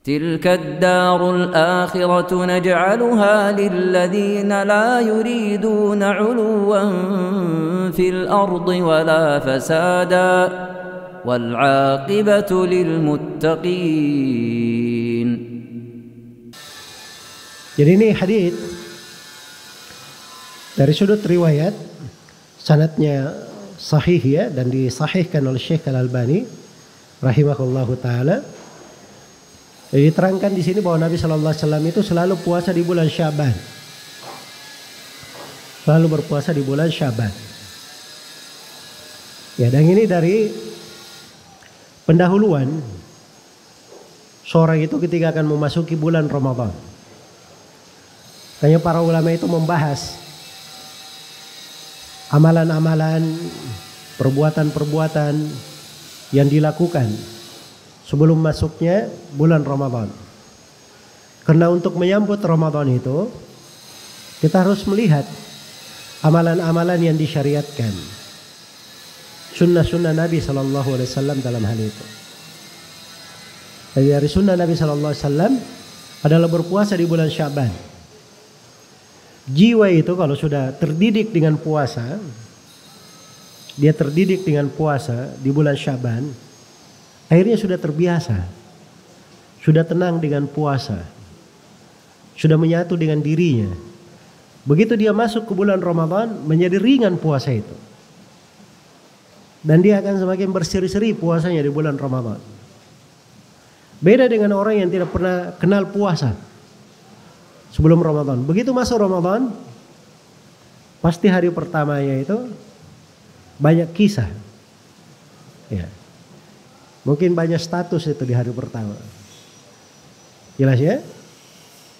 تلك الدار الآخرة نجعلها للذين لا يريدون علوا في الأرض ولا فسادا والعاقبة للمتقين. Jadi ini hadits dari sudut riwayat sanadnya sahih ya, dan disahihkan oleh Syekh Al-Albani rahimahullahu taala. Jadi diterangkan di sini bahwa Nabi Shallallahu Alaihi Wasallam itu selalu puasa di bulan Syaban, selalu berpuasa di bulan Syaban. Ya, dan ini dari pendahuluan seorang itu ketika akan memasuki bulan Ramadan. Hanya para ulama itu membahas amalan-amalan, perbuatan-perbuatan yang dilakukan sebelum masuknya bulan Ramadan. Karena untuk menyambut Ramadan itu kita harus melihat amalan-amalan yang disyariatkan, sunnah-sunnah Nabi Sallallahu Alaihi Wasallam dalam hal itu. Dari sunnah Nabi Sallallahu Alaihi Wasallam adalah berpuasa di bulan Syaban. Jiwa itu kalau sudah terdidik dengan puasa, dia terdidik dengan puasa di bulan Syaban, akhirnya sudah terbiasa, sudah tenang dengan puasa, sudah menyatu dengan dirinya. Begitu dia masuk ke bulan Ramadan, menjadi ringan puasa itu, dan dia akan semakin berseri-seri puasanya di bulan Ramadan. Beda dengan orang yang tidak pernah kenal puasa sebelum Ramadan. Begitu masuk Ramadan, pasti hari pertamanya itu banyak kisah, ya. Mungkin banyak status itu di hari pertama. Jelas ya?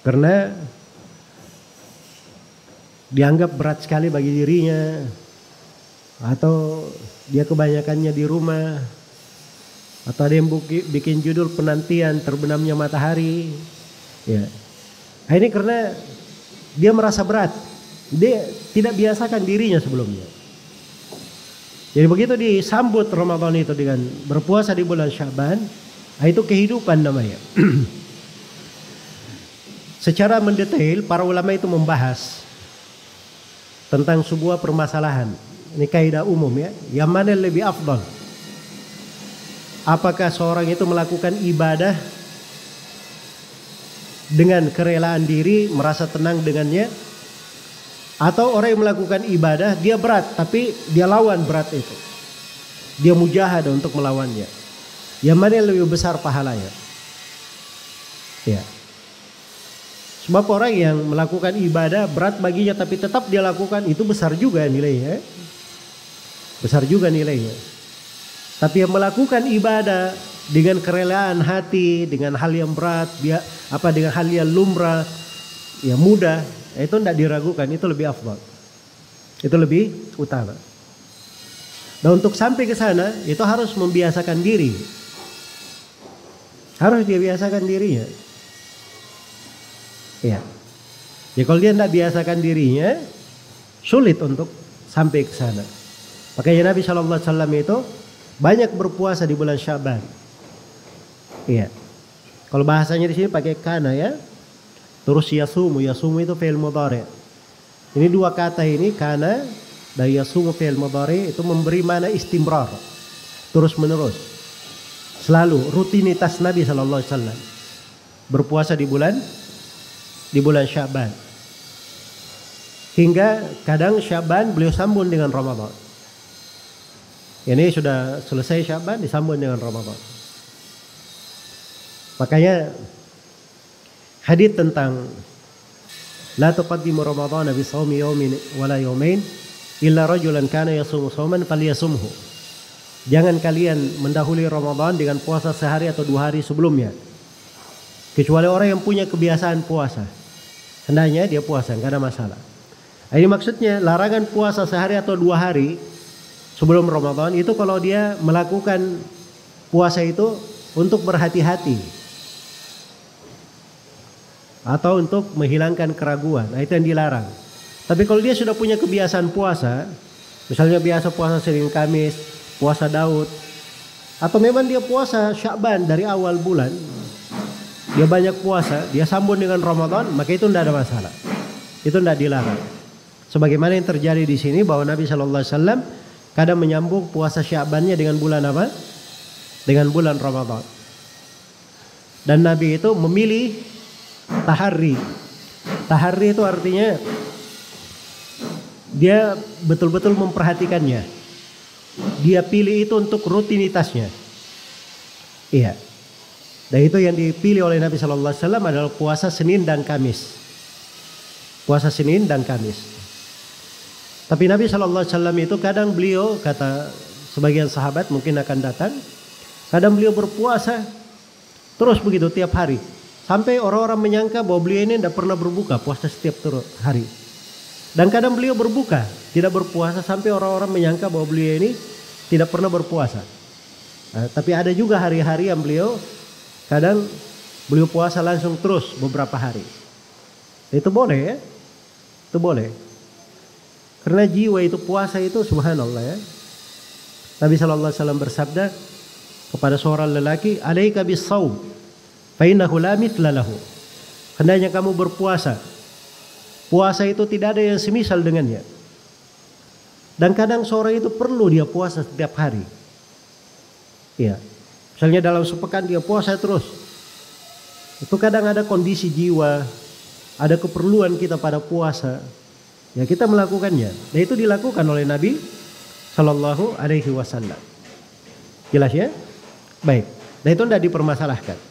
Karena dianggap berat sekali bagi dirinya, atau dia kebanyakannya di rumah, atau ada yang bikin judul penantian terbenamnya matahari. Ya. Nah, ini karena dia merasa berat, dia tidak biasakan dirinya sebelumnya. Jadi begitu disambut Ramadan itu dengan berpuasa di bulan Syaban, itu kehidupan namanya. Secara mendetail para ulama itu membahas tentang sebuah permasalahan. Ini kaidah umum ya, yang mana lebih afdal? Apakah seorang itu melakukan ibadah dengan kerelaan diri, merasa tenang dengannya, atau orang yang melakukan ibadah dia berat tapi dia lawan berat itu, dia mujahadah untuk melawannya? Yang mana yang lebih besar pahalanya? Ya. Sebab orang yang melakukan ibadah berat baginya tapi tetap dia lakukan, itu besar juga nilainya. Besar juga nilainya. Tapi yang melakukan ibadah dengan kerelaan hati, dengan hal yang berat, dengan hal yang lumrah, ya mudah, itu tidak diragukan, itu lebih afdal, itu lebih utama. Dan untuk sampai ke sana itu harus membiasakan diri, harus dia biasakan dirinya. Ya, ya kalau dia tidak biasakan dirinya, sulit untuk sampai ke sana. Makanya Nabi Shallallahu Alaihi Wasallam itu banyak berpuasa di bulan Syaban. Iya, kalau bahasanya di sini pakai kana ya. Terus yasumu itu fi'il mudhari'. Ini dua kata ini, kana dan yasumu fi'il mudhari', itu memberi mana istimrar, terus menerus, selalu rutinitas Nabi Sallallahu Alaihi Wasallam berpuasa di bulan Syaban. Hingga kadang Syaban beliau sambung dengan Ramadan. Ini sudah selesai Syaban disambung dengan Ramadan. Makanya hadits tentang la tuqaddimu Ramadhana bi shaumi yaumin wala yaumain illa rajulan kana yasumu shauman falyasumhu. Jangan kalian mendahului Ramadan dengan puasa sehari atau 2 hari sebelumnya, kecuali orang yang punya kebiasaan puasa. Hendaknya dia puasa, enggak ada masalah. Ini maksudnya larangan puasa sehari atau 2 hari sebelum Ramadan itu kalau dia melakukan puasa itu untuk berhati-hati atau untuk menghilangkan keraguan, nah itu yang dilarang. Tapi kalau dia sudah punya kebiasaan puasa, misalnya biasa puasa Senin Kamis, puasa Daud, atau memang dia puasa Sya'ban dari awal bulan, dia banyak puasa, dia sambung dengan Ramadan, maka itu tidak ada masalah. Itu tidak dilarang. Sebagaimana yang terjadi di sini bahwa Nabi Shallallahu Alaihi Wasallam kadang menyambung puasa Sya'bannya dengan bulan apa? Dengan bulan Ramadan. Dan Nabi itu memilih tahari. Tahari itu artinya dia betul-betul memperhatikannya. Dia pilih itu untuk rutinitasnya. Iya. Dan itu yang dipilih oleh Nabi Shallallahu Alaihi Wasallam adalah puasa Senin dan Kamis. Puasa Senin dan Kamis. Tapi Nabi Shallallahu Alaihi Wasallam itu kadang beliau, kata sebagian sahabat mungkin akan datang, kadang beliau berpuasa terus begitu tiap hari. Sampai orang-orang menyangka bahwa beliau ini tidak pernah berbuka, puasa setiap hari. Dan kadang beliau berbuka, tidak berpuasa sampai orang-orang menyangka bahwa beliau ini tidak pernah berpuasa. Nah, tapi ada juga hari-hari yang beliau kadang beliau puasa langsung terus beberapa hari. Itu boleh ya, itu boleh. Karena jiwa itu puasa itu subhanallah ya. Nabi Shallallahu Alaihi Wasallam bersabda kepada seorang lelaki, "Alaika bis-shaum, fa innahu la mithla lahu." Hendaknya kamu berpuasa. Puasa itu tidak ada yang semisal dengannya. Dan kadang seorang itu perlu dia puasa setiap hari. Iya. Misalnya dalam sepekan dia puasa terus. Itu kadang ada kondisi jiwa, ada keperluan kita pada puasa. Ya kita melakukannya. Dan itu dilakukan oleh Nabi Shallallahu Alaihi Wasallam. Jelas ya? Baik. Dan itu tidak dipermasalahkan.